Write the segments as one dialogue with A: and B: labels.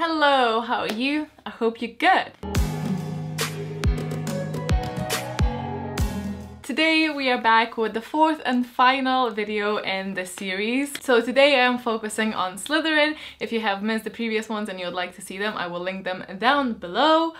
A: Hello, how are you? I hope you're good. Today we are back with the fourth and final video in the series. So today I am focusing on Slytherin. If you have missed the previous ones and you would like to see them, I will link them down below.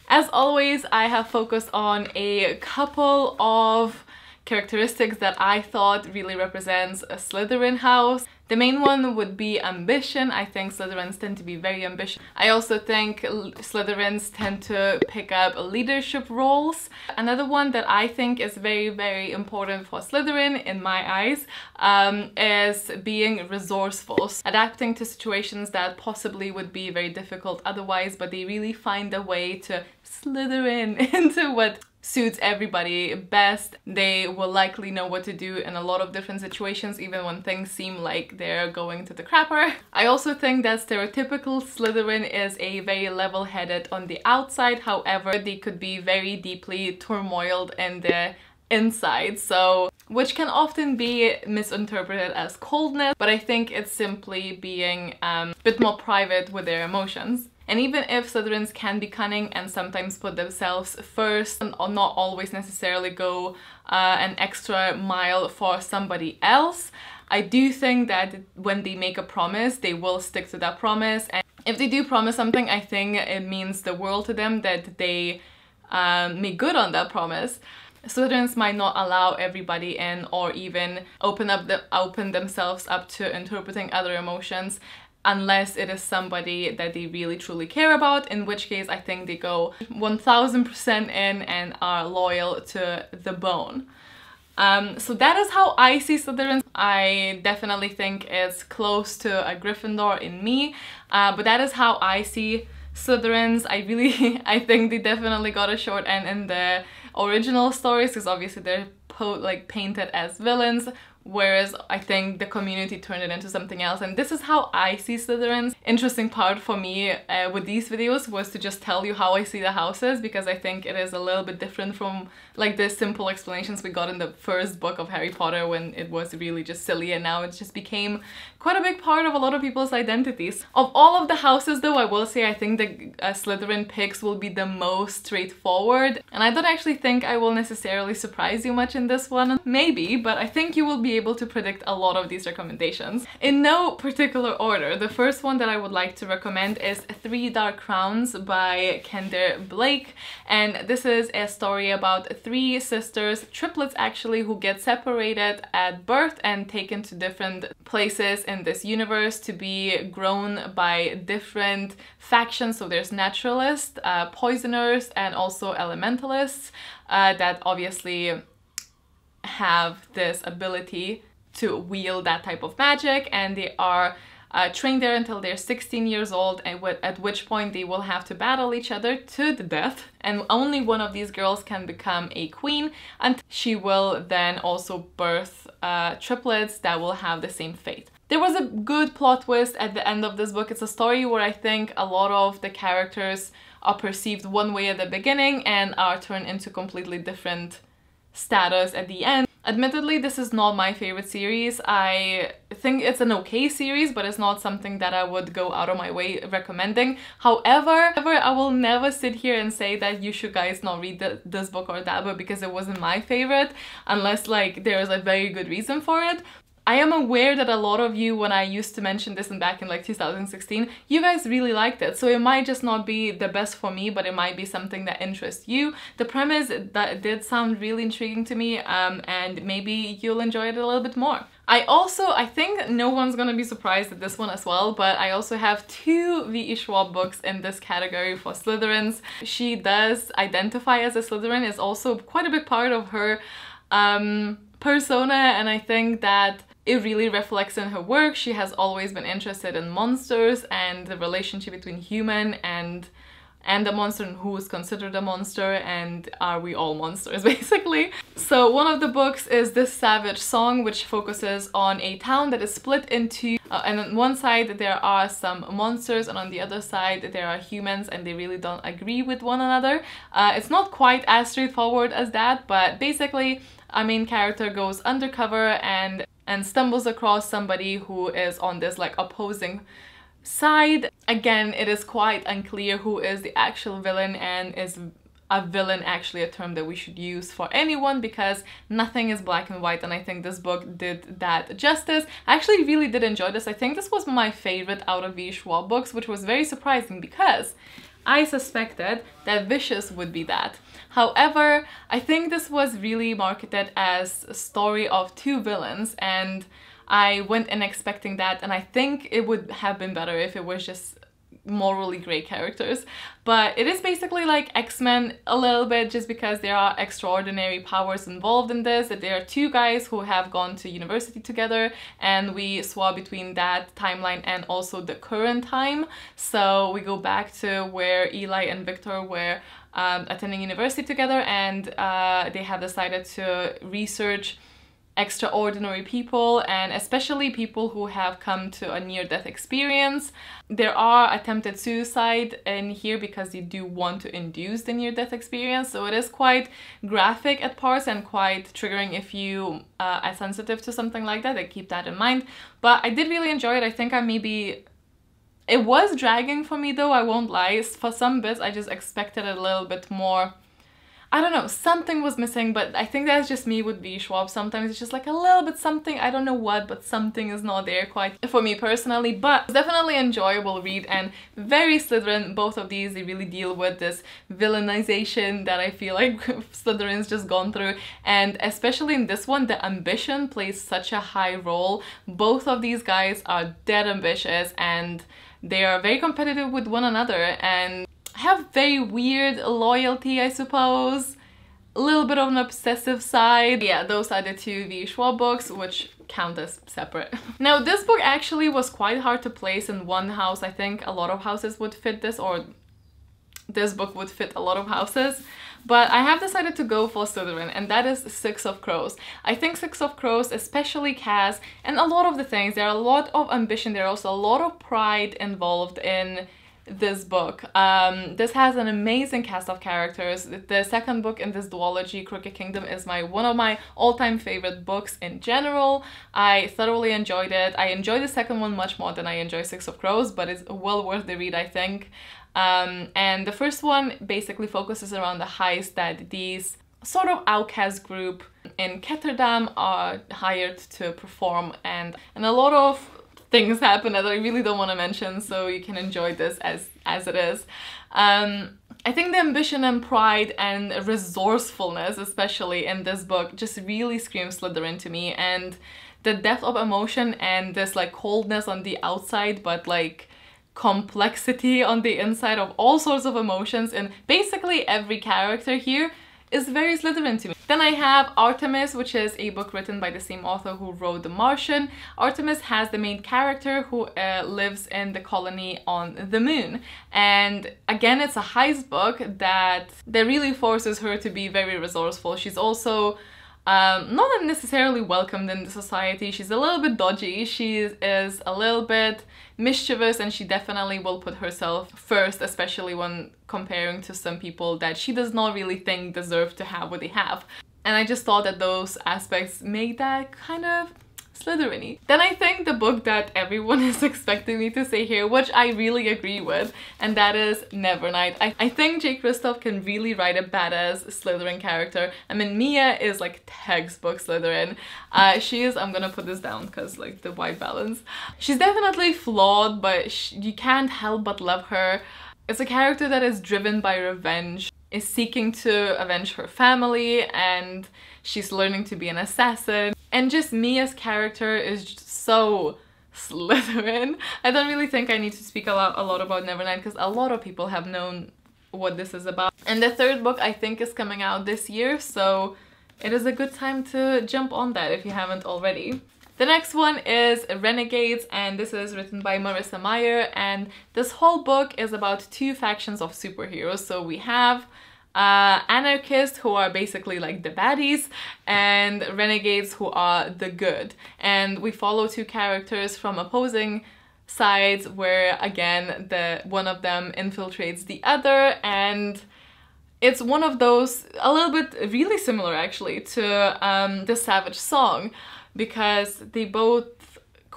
A: As always, I have focused on a couple of characteristics that I thought really represents a Slytherin house. The main one would be ambition. I think Slytherins tend to be very ambitious. I also think Slytherins tend to pick up leadership roles. Another one that I think is very important for Slytherin, in my eyes, is being resourceful. Adapting to situations that possibly would be very difficult otherwise, but they really find a way to slither into what suits everybody best. They will likely know what to do in a lot of different situations, even when things seem like they're going to the crapper. I also think that stereotypical Slytherin is a very level-headed on the outside, however they could be very deeply turmoiled in the inside, so which can often be misinterpreted as coldness, but I think it's simply being a bit more private with their emotions. And even if Slytherins can be cunning and sometimes put themselves first or not always necessarily go an extra mile for somebody else, I do think that when they make a promise, they will stick to that promise. And if they do promise something, I think it means the world to them that they make good on that promise. Slytherins might not allow everybody in or even open themselves up to interpreting other emotions unless it is somebody that they really truly care about, in which case I think they go 1000% in and are loyal to the bone. So that is how I see Slytherins. I definitely think it's close to a Gryffindor in me, but that is how I see Slytherins. I think they definitely got a short end in the original stories, because obviously they're painted as villains, whereas I think the community turned it into something else, and this is how I see Slytherins. Interesting part for me with these videos was to just tell you how I see the houses, because I think it is a little bit different from like the simple explanations we got in the first book of Harry Potter, when it was really just silly, and now it just became quite a big part of a lot of people's identities. Of all of the houses though, I will say I think the Slytherin picks will be the most straightforward, and I don't actually think I will necessarily surprise you much in this one. Maybe, but I think you will be able to predict a lot of these recommendations. In no particular order, the first one that I would like to recommend is Three Dark Crowns by Kendra Blake, and this is a story about three sisters, triplets actually, who get separated at birth and taken to different places in this universe to be grown by different factions. So there's naturalists, poisoners, and also elementalists that obviously have this ability to wield that type of magic, and they are trained there until they're 16 years old, and at which point they will have to battle each other to the death, and only one of these girls can become a queen, and she will then also birth triplets that will have the same fate. There was a good plot twist at the end of this book. It's a story where I think a lot of the characters are perceived one way at the beginning and are turned into completely different status at the end. Admittedly, this is not my favorite series. I think it's an okay series, but it's not something that I would go out of my way recommending. However, I will never sit here and say that you should guys not read this book or that book because it wasn't my favorite, unless like there is a very good reason for it. I am aware that a lot of you, when I used to mention this back in like 2016, you guys really liked it. So it might just not be the best for me, but it might be something that interests you. The premise that did sound really intriguing to me, and maybe you'll enjoy it a little bit more. I think no one's gonna be surprised at this one as well, but I also have two V.E. Schwab books in this category for Slytherins. She does identify as a Slytherin, is also quite a big part of her persona, and I think that it really reflects in her work. She has always been interested in monsters and the relationship between human and a monster, and who is considered a monster, and are we all monsters basically. So one of the books is This Savage Song, which focuses on a town that is split into and on one side there are some monsters, and on the other side there are humans, and they really don't agree with one another. It's not quite as straightforward as that, but basically our main character goes undercover and stumbles across somebody who is on this like opposing side. Again, it is quite unclear who is the actual villain, and is a villain actually a term that we should use for anyone, because nothing is black and white, and I think this book did that justice. I actually really did enjoy this. I think this was my favorite out of V. Schwab books, which was very surprising because I suspected that Vicious would be that. However, I think this was really marketed as a story of two villains, and I went in expecting that, and I think it would have been better if it was just morally grey characters. But it is basically like X-Men a little bit, just because there are extraordinary powers involved in this, that there are two guys who have gone to university together, and we swap between that timeline and also the current time. So we go back to where Eli and Victor were attending university together, and they have decided to research extraordinary people, and especially people who have come to a near-death experience. There are attempted suicide in here because they do want to induce the near-death experience, so it is quite graphic at parts and quite triggering if you are sensitive to something like that. I keep that in mind. But I did really enjoy it. I think it was dragging for me though, I won't lie. For some bits I just expected a little bit more. I don't know, something was missing, but I think that's just me with V. Schwab. Sometimes it's just like a little bit something, I don't know what, but something is not there quite for me personally. But it's definitely an enjoyable read and very Slytherin. Both of these, they really deal with this villainization that I feel like Slytherin's just gone through. And especially in this one, the ambition plays such a high role. Both of these guys are dead ambitious, and they are very competitive with one another, and have very weird loyalty, I suppose. A little bit of an obsessive side. Yeah, those are the two V. Schwab books, which count as separate. Now, this book actually was quite hard to place in one house. I think a lot of houses would fit this, or this book would fit a lot of houses. But I have decided to go for Slytherin, and that is Six of Crows. I think Six of Crows, especially Cass, and a lot of the things, there are a lot of ambition, there are also a lot of pride involved in this book. This has an amazing cast of characters. The second book in this duology, Crooked Kingdom, is one of my all-time favorite books in general. I thoroughly enjoyed it. I enjoyed the second one much more than I enjoy Six of Crows, but it's well worth the read, I think. And the first one basically focuses around the heist that these sort of outcast group in Ketterdam are hired to perform, and a lot of things happen that I really don't want to mention, so you can enjoy this as it is. I think the ambition and pride and resourcefulness, especially in this book, just really screams Slytherin to me, and the depth of emotion and this like coldness on the outside, but like complexity on the inside of all sorts of emotions in basically every character here is very Slytherin to me. Then I have Artemis, which is a book written by the same author who wrote The Martian. Artemis has the main character who lives in the colony on the moon. And again, it's a heist book that really forces her to be very resourceful. She's also not necessarily welcomed in the society. She's a little bit dodgy, she is a little bit mischievous, and she definitely will put herself first, especially when comparing to some people that she does not really think deserve to have what they have. And I just thought that those aspects make that kind of Slytherin-y. Then I think the book that everyone is expecting me to say here, which I really agree with, and that is Nevernight. I think J. Kristoff can really write a badass Slytherin character. I mean, Mia is like textbook Slytherin. She is, I'm gonna put this down because like the white balance. She's definitely flawed, but you can't help but love her. It's a character that is driven by revenge, is seeking to avenge her family, and she's learning to be an assassin. And just Mia's character is just so Slytherin. I don't really think I need to speak a lot about Nevernight because a lot of people have known what this is about. And the third book I think is coming out this year, so it is a good time to jump on that if you haven't already. The next one is Renegades, and this is written by Marissa Meyer, and this whole book is about two factions of superheroes. So we have anarchists, who are basically like the baddies, and renegades, who are the good. And we follow two characters from opposing sides, where again one of them infiltrates the other, and it's one of those a little bit really similar actually to the Savage Song, because they both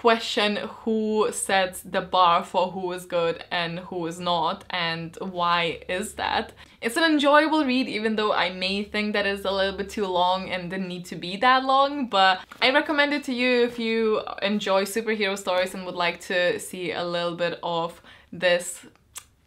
A: question who sets the bar for who is good and who is not, and why is that. It's an enjoyable read, even though I may think that it's a little bit too long and didn't need to be that long, but I recommend it to you if you enjoy superhero stories and would like to see a little bit of this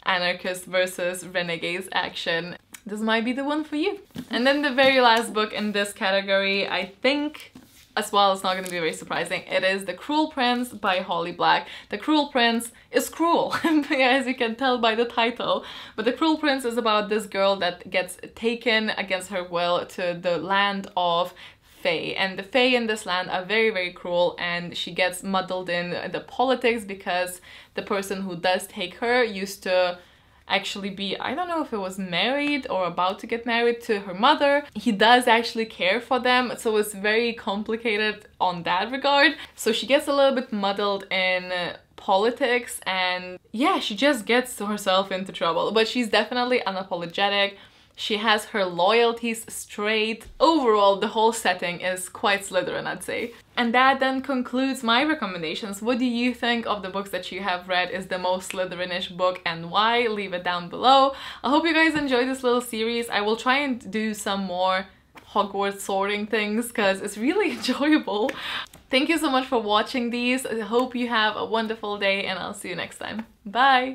A: anarchist versus renegades action. This might be the one for you. And then the very last book in this category, I think, as well, it's not going to be very surprising. It is The Cruel Prince by Holly Black. The Cruel Prince is cruel, as you can tell by the title. But The Cruel Prince is about this girl that gets taken against her will to the land of Fae. And the Fae in this land are very, very cruel, and she gets muddled in the politics because the person who does take her used to actually be, I don't know if it was married or about to get married to her mother. He does actually care for them, so it's very complicated on that regard. So she gets a little bit muddled in politics, and yeah, she just gets herself into trouble. But she's definitely unapologetic. She has her loyalties straight. Overall, the whole setting is quite Slytherin, I'd say. And that then concludes my recommendations. What do you think of the books that you have read is the most Slytherin-ish book, and why? Leave it down below. I hope you guys enjoyed this little series. I will try and do some more Hogwarts sorting things because it's really enjoyable. Thank you so much for watching these. I hope you have a wonderful day, and I'll see you next time. Bye!